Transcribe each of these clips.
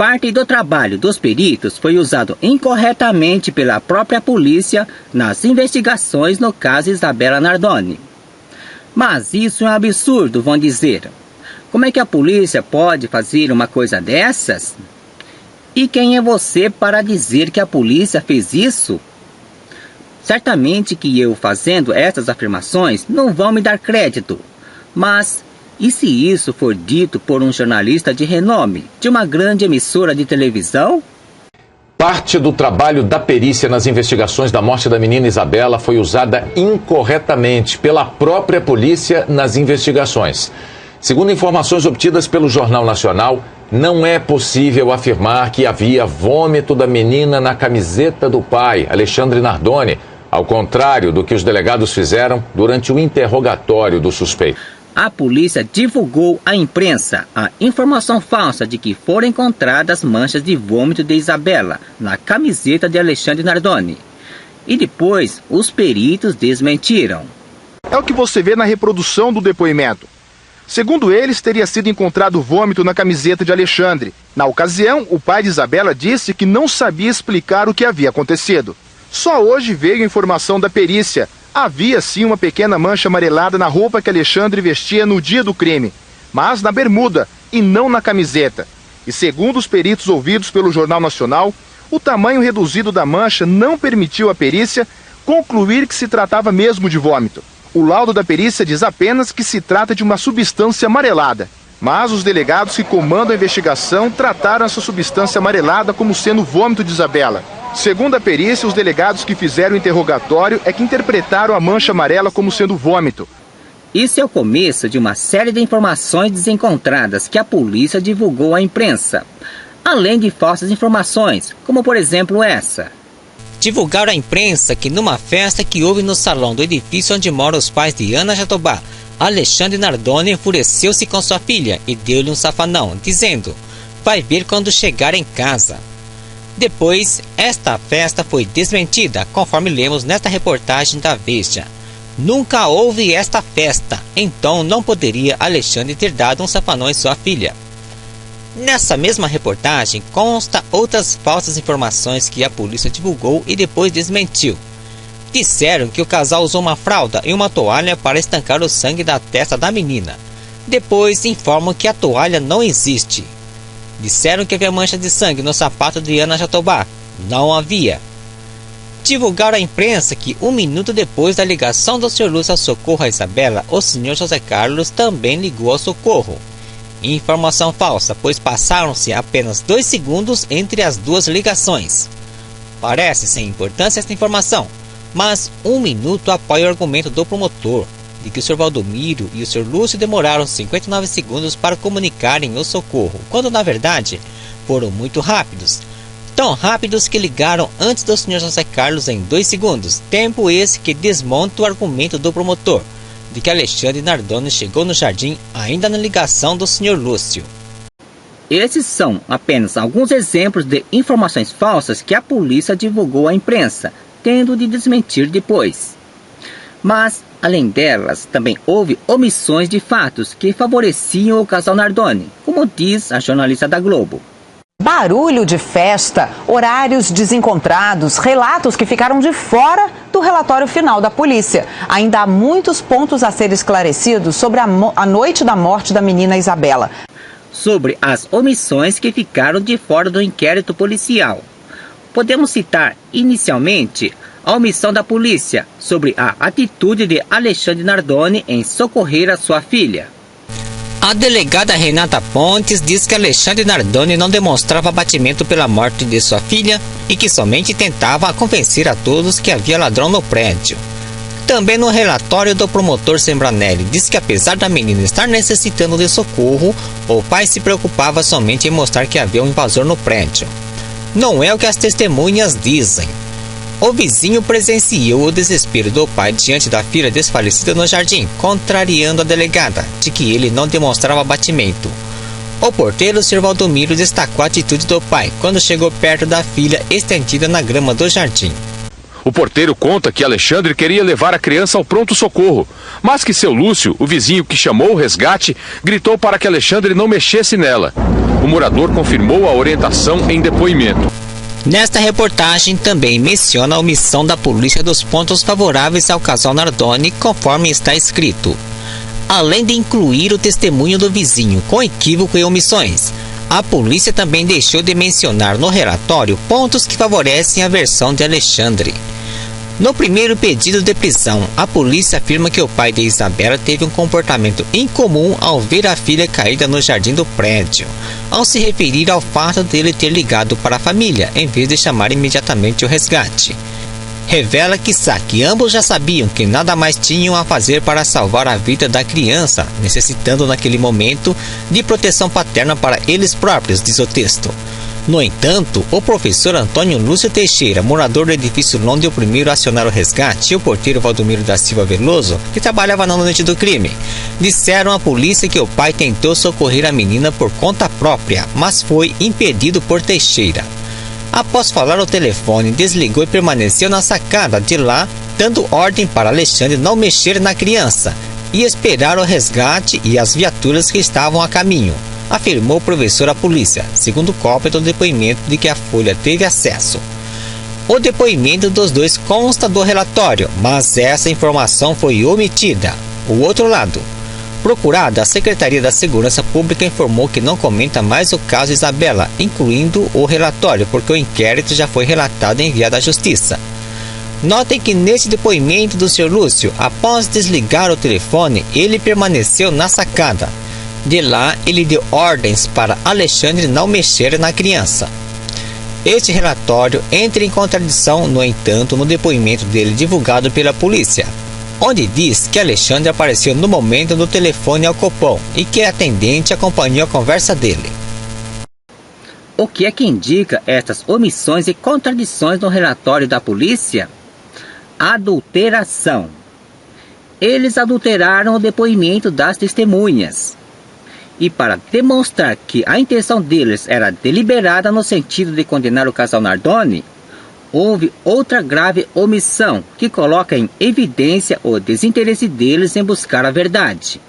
parte do trabalho dos peritos foi usado incorretamente pela própria polícia nas investigações no caso Isabela Nardoni. Mas isso é um absurdo, vão dizer. Como é que a polícia pode fazer uma coisa dessas? E quem é você para dizer que a polícia fez isso? Certamente que eu fazendo essas afirmações não vão me dar crédito, mas e se isso for dito por um jornalista de renome, de uma grande emissora de televisão? Parte do trabalho da perícia nas investigações da morte da menina Isabela foi usada incorretamente pela própria polícia nas investigações. Segundo informações obtidas pelo Jornal Nacional, não é possível afirmar que havia vômito da menina na camiseta do pai, Alexandre Nardoni, ao contrário do que os delegados fizeram durante o interrogatório do suspeito. A polícia divulgou à imprensa a informação falsa de que foram encontradas manchas de vômito de Isabela na camiseta de Alexandre Nardoni. E depois, os peritos desmentiram. É o que você vê na reprodução do depoimento. Segundo eles, teria sido encontrado vômito na camiseta de Alexandre. Na ocasião, o pai de Isabela disse que não sabia explicar o que havia acontecido. Só hoje veio a informação da perícia. Havia sim uma pequena mancha amarelada na roupa que Alexandre vestia no dia do crime, mas na bermuda e não na camiseta. E segundo os peritos ouvidos pelo Jornal Nacional, o tamanho reduzido da mancha não permitiu à perícia concluir que se tratava mesmo de vômito. O laudo da perícia diz apenas que se trata de uma substância amarelada, mas os delegados que comandam a investigação trataram essa substância amarelada como sendo vômito de Isabela. Segundo a perícia, os delegados que fizeram o interrogatório é que interpretaram a mancha amarela como sendo vômito. Isso é o começo de uma série de informações desencontradas que a polícia divulgou à imprensa, além de falsas informações, como por exemplo essa. Divulgaram à imprensa que numa festa que houve no salão do edifício onde moram os pais de Ana Jatobá, Alexandre Nardoni enfureceu-se com sua filha e deu-lhe um safanão, dizendo: "Vai ver quando chegar em casa." Depois, esta festa foi desmentida, conforme lemos nesta reportagem da Veja. Nunca houve esta festa, então não poderia Alexandre ter dado um safanão em sua filha. Nessa mesma reportagem consta outras falsas informações que a polícia divulgou e depois desmentiu. Disseram que o casal usou uma fralda e uma toalha para estancar o sangue da testa da menina. Depois informam que a toalha não existe. Disseram que havia mancha de sangue no sapato de Ana Jatobá. Não havia. Divulgaram à imprensa que 1 minuto depois da ligação do Sr. Lúcio ao socorro a Isabela, o Sr. José Carlos também ligou ao socorro. Informação falsa, pois passaram-se apenas 2 segundos entre as duas ligações. Parece sem importância esta informação, mas 1 minuto apoia o argumento do promotor de que o Sr. Valdomiro e o Sr. Lúcio demoraram 59 segundos para comunicarem o socorro, quando na verdade foram muito rápidos. Tão rápidos que ligaram antes do Sr. José Carlos em 2 segundos, tempo esse que desmonta o argumento do promotor, de que Alexandre Nardoni chegou no jardim ainda na ligação do Sr. Lúcio. Esses são apenas alguns exemplos de informações falsas que a polícia divulgou à imprensa, tendo de desmentir depois. Mas, além delas, também houve omissões de fatos que favoreciam o casal Nardoni, como diz a jornalista da Globo. Barulho de festa, horários desencontrados, relatos que ficaram de fora do relatório final da polícia. Ainda há muitos pontos a ser esclarecidos sobre a noite da morte da menina Isabela. Sobre as omissões que ficaram de fora do inquérito policial. Podemos citar, inicialmente, a omissão da polícia sobre a atitude de Alexandre Nardoni em socorrer a sua filha. A delegada Renata Pontes diz que Alexandre Nardoni não demonstrava abatimento pela morte de sua filha e que somente tentava convencer a todos que havia ladrão no prédio. Também no relatório do promotor Sembranelli, diz que apesar da menina estar necessitando de socorro, o pai se preocupava somente em mostrar que havia um invasor no prédio. Não é o que as testemunhas dizem. O vizinho presenciou o desespero do pai diante da filha desfalecida no jardim, contrariando a delegada, de que ele não demonstrava abatimento. O porteiro, Sr. Valdomiro, destacou a atitude do pai quando chegou perto da filha estendida na grama do jardim. O porteiro conta que Alexandre queria levar a criança ao pronto-socorro, mas que seu Lúcio, o vizinho que chamou o resgate, gritou para que Alexandre não mexesse nela. O morador confirmou a orientação em depoimento. Nesta reportagem também menciona a omissão da polícia dos pontos favoráveis ao casal Nardoni, conforme está escrito. Além de incluir o testemunho do vizinho com equívoco e omissões, a polícia também deixou de mencionar no relatório pontos que favorecem a versão de Alexandre. No primeiro pedido de prisão, a polícia afirma que o pai de Isabela teve um comportamento incomum ao ver a filha caída no jardim do prédio, ao se referir ao fato dele ter ligado para a família, em vez de chamar imediatamente o resgate. Revela que ambos já sabiam que nada mais tinham a fazer para salvar a vida da criança, necessitando naquele momento de proteção paterna para eles próprios, diz o texto. No entanto, o professor Antônio Lúcio Teixeira, morador do edifício Londres, o primeiro a acionar o resgate, e o porteiro Valdomiro da Silva Veloso, que trabalhava na noite do crime, disseram à polícia que o pai tentou socorrer a menina por conta própria, mas foi impedido por Teixeira. Após falar ao telefone, desligou e permaneceu na sacada de lá, dando ordem para Alexandre não mexer na criança e esperar o resgate e as viaturas que estavam a caminho, afirmou o professor à polícia, segundo cópia do depoimento de que a Folha teve acesso. O depoimento dos dois consta do relatório, mas essa informação foi omitida. O outro lado. Procurada, a Secretaria da Segurança Pública informou que não comenta mais o caso Isabela, incluindo o relatório, porque o inquérito já foi relatado e enviado à Justiça. Notem que nesse depoimento do Sr. Lúcio, após desligar o telefone, ele permaneceu na sacada. De lá, ele deu ordens para Alexandre não mexer na criança. Este relatório entra em contradição, no entanto, no depoimento dele divulgado pela polícia, onde diz que Alexandre apareceu no momento do telefone ao Copom e que a atendente acompanhou a conversa dele. O que é que indica estas omissões e contradições no relatório da polícia? Adulteração. Eles adulteraram o depoimento das testemunhas. E para demonstrar que a intenção deles era deliberada no sentido de condenar o casal Nardoni, houve outra grave omissão que coloca em evidência o desinteresse deles em buscar a verdade.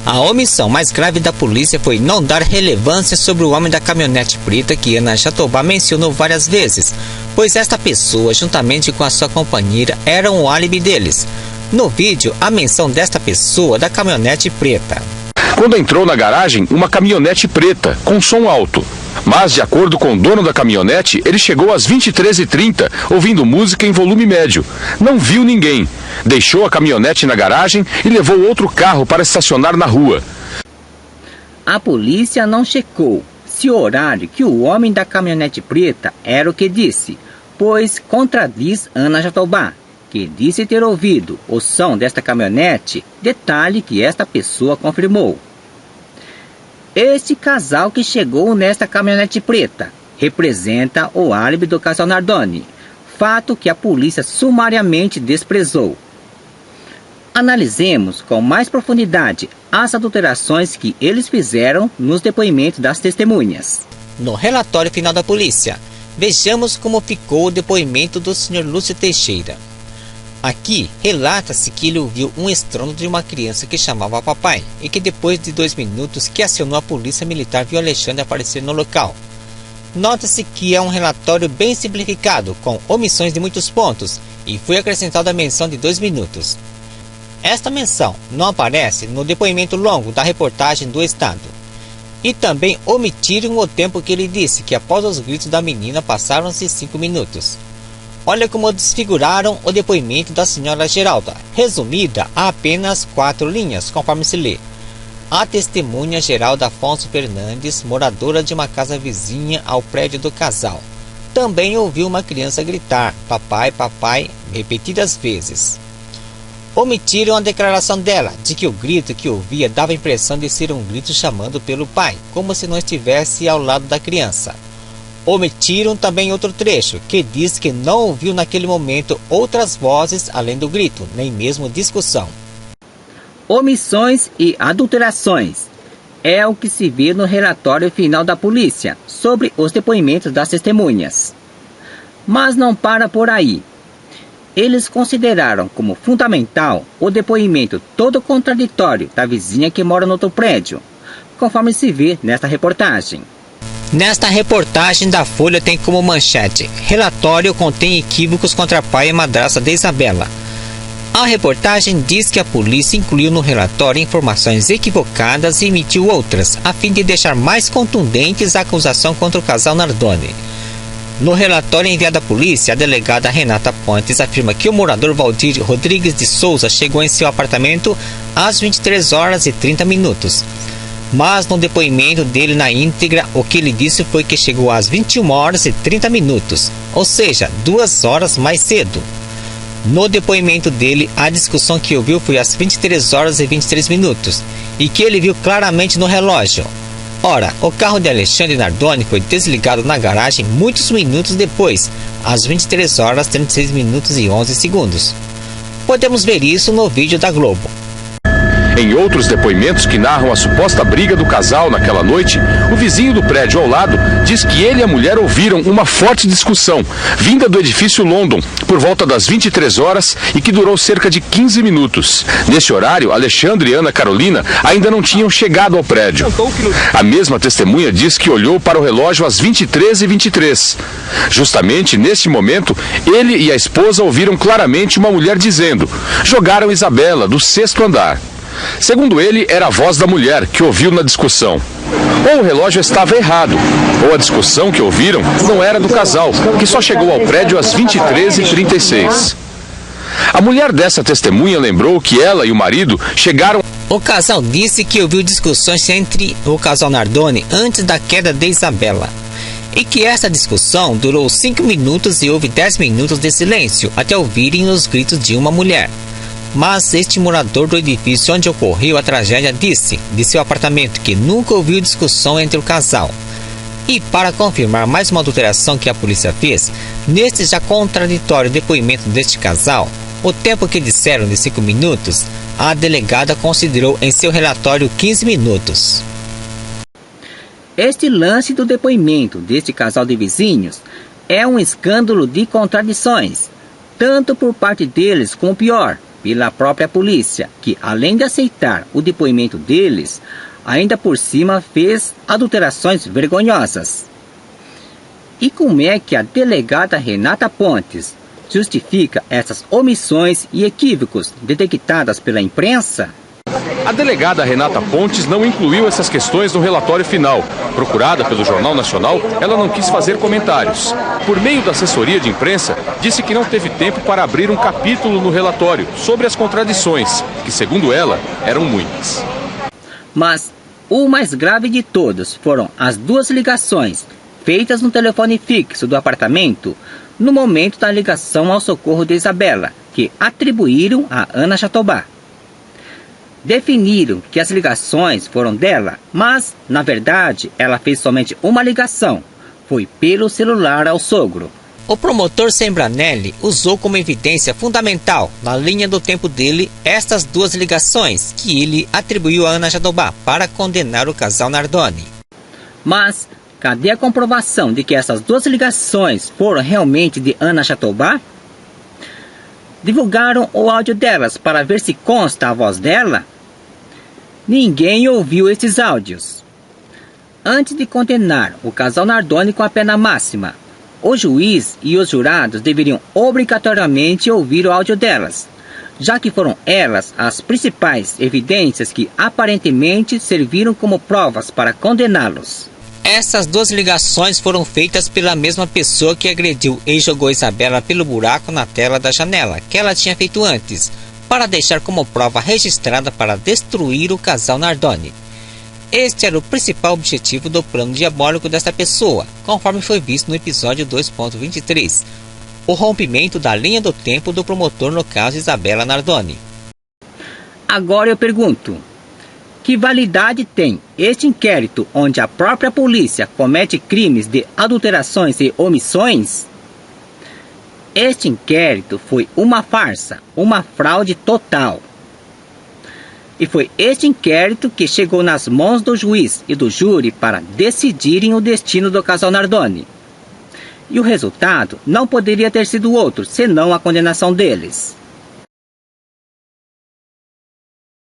A omissão mais grave da polícia foi não dar relevância sobre o homem da caminhonete preta que Ana Jatobá mencionou várias vezes, pois esta pessoa, juntamente com a sua companheira, eram o álibi deles. No vídeo, a menção desta pessoa da caminhonete preta. Quando entrou na garagem, uma caminhonete preta, com som alto. Mas, de acordo com o dono da caminhonete, ele chegou às 23h30, ouvindo música em volume médio. Não viu ninguém. Deixou a caminhonete na garagem e levou outro carro para estacionar na rua. A polícia não checou se o horário que o homem da caminhonete preta era o que disse, pois contradiz Ana Jatobá, que disse ter ouvido o som desta caminhonete, detalhe que esta pessoa confirmou. Este casal que chegou nesta caminhonete preta representa o álibi do casal Nardoni, fato que a polícia sumariamente desprezou. Analisemos com mais profundidade as adulterações que eles fizeram nos depoimentos das testemunhas. No relatório final da polícia, vejamos como ficou o depoimento do Sr. Lúcio Teixeira. Aqui, relata-se que ele ouviu um estrondo de uma criança que chamava papai e que depois de 2 minutos que acionou a polícia militar viu Alexandre aparecer no local. Nota-se que é um relatório bem simplificado, com omissões de muitos pontos, e foi acrescentada a menção de 2 minutos. Esta menção não aparece no depoimento longo da reportagem do Estado. E também omitiram o tempo que ele disse que após os gritos da menina passaram-se 5 minutos. Olha como desfiguraram o depoimento da senhora Geralda, resumida a apenas 4 linhas, conforme se lê. A testemunha Geralda Afonso Fernandes, moradora de uma casa vizinha ao prédio do casal, também ouviu uma criança gritar "papai, papai" repetidas vezes. Omitiram a declaração dela, de que o grito que ouvia dava a impressão de ser um grito chamando pelo pai, como se não estivesse ao lado da criança. Omitiram também outro trecho, que diz que não ouviu naquele momento outras vozes além do grito, nem mesmo discussão. Omissões e adulterações é o que se vê no relatório final da polícia sobre os depoimentos das testemunhas. Mas não para por aí. eles consideraram como fundamental o depoimento todo contraditório da vizinha que mora no outro prédio, conforme se vê nesta reportagem. Nesta reportagem da Folha tem como manchete: relatório contém equívocos contra pai e madrasta de Isabela. A reportagem diz que a polícia incluiu no relatório informações equivocadas e emitiu outras, a fim de deixar mais contundentes a acusação contra o casal Nardoni. No relatório enviado à polícia, a delegada Renata Pontes afirma que o morador Valdir Rodrigues de Souza chegou em seu apartamento às 23 horas e 30 minutos. Mas no depoimento dele na íntegra, o que ele disse foi que chegou às 21 horas e 30 minutos, ou seja, 2 horas mais cedo. No depoimento dele, a discussão que ouviu foi às 23 horas e 23 minutos, e que ele viu claramente no relógio. Ora, o carro de Alexandre Nardoni foi desligado na garagem muitos minutos depois, às 23 horas 36 minutos e 11 segundos. Podemos ver isso no vídeo da Globo. Em outros depoimentos que narram a suposta briga do casal naquela noite, o vizinho do prédio ao lado diz que ele e a mulher ouviram uma forte discussão, vinda do edifício London, por volta das 23 horas e que durou cerca de 15 minutos. Nesse horário, Alexandre e Ana Carolina ainda não tinham chegado ao prédio. A mesma testemunha diz que olhou para o relógio às 23h23. Justamente neste momento, ele e a esposa ouviram claramente uma mulher dizendo: "Jogaram Isabela, do 6º andar". Segundo ele, era a voz da mulher que ouviu na discussão. Ou o relógio estava errado, ou a discussão que ouviram não era do casal, que só chegou ao prédio às 23h36. A mulher dessa testemunha lembrou que ela e o marido chegaram... O casal disse que ouviu discussões entre o casal Nardoni antes da queda de Isabela, e que essa discussão durou 5 minutos e houve 10 minutos de silêncio até ouvirem os gritos de uma mulher. Mas este morador do edifício onde ocorreu a tragédia disse de seu apartamento que nunca ouviu discussão entre o casal. E para confirmar mais uma adulteração que a polícia fez, neste já contraditório depoimento deste casal, o tempo que disseram de 5 minutos, a delegada considerou em seu relatório 15 minutos. Este lance do depoimento deste casal de vizinhos é um escândalo de contradições, tanto por parte deles como pior, pela própria polícia, que além de aceitar o depoimento deles, ainda por cima fez adulterações vergonhosas. E como é que a delegada Renata Pontes justifica essas omissões e equívocos detectadas pela imprensa? A delegada Renata Pontes não incluiu essas questões no relatório final. Procurada pelo Jornal Nacional, ela não quis fazer comentários. Por meio da assessoria de imprensa, disse que não teve tempo para abrir um capítulo no relatório sobre as contradições, que, segundo ela, eram muitas. Mas o mais grave de todos foram as 2 ligações feitas no telefone fixo do apartamento no momento da ligação ao socorro de Isabela, que atribuíram a Ana Jatobá. Definiram que as ligações foram dela, mas, na verdade, ela fez somente uma ligação. Foi pelo celular ao sogro. O promotor Sembranelli usou como evidência fundamental, na linha do tempo dele, estas 2 ligações que ele atribuiu a Ana Jatobá para condenar o casal Nardoni. Mas, cadê a comprovação de que essas 2 ligações foram realmente de Ana Jatobá? Divulgaram o áudio delas para ver se consta a voz dela? Ninguém ouviu esses áudios. Antes de condenar o casal Nardoni com a pena máxima, o juiz e os jurados deveriam obrigatoriamente ouvir o áudio delas, já que foram elas as principais evidências que aparentemente serviram como provas para condená-los. Essas 2 ligações foram feitas pela mesma pessoa que agrediu e jogou Isabela pelo buraco na tela da janela, que ela tinha feito antes, para deixar como prova registrada para destruir o casal Nardoni. Este era o principal objetivo do plano diabólico desta pessoa, conforme foi visto no episódio 2.23, o rompimento da linha do tempo do promotor no caso Isabela Nardoni. Agora eu pergunto, que validade tem este inquérito onde a própria polícia comete crimes de adulterações e omissões? Este inquérito foi uma farsa, uma fraude total. E foi este inquérito que chegou nas mãos do juiz e do júri para decidirem o destino do casal Nardoni. E o resultado não poderia ter sido outro, senão a condenação deles.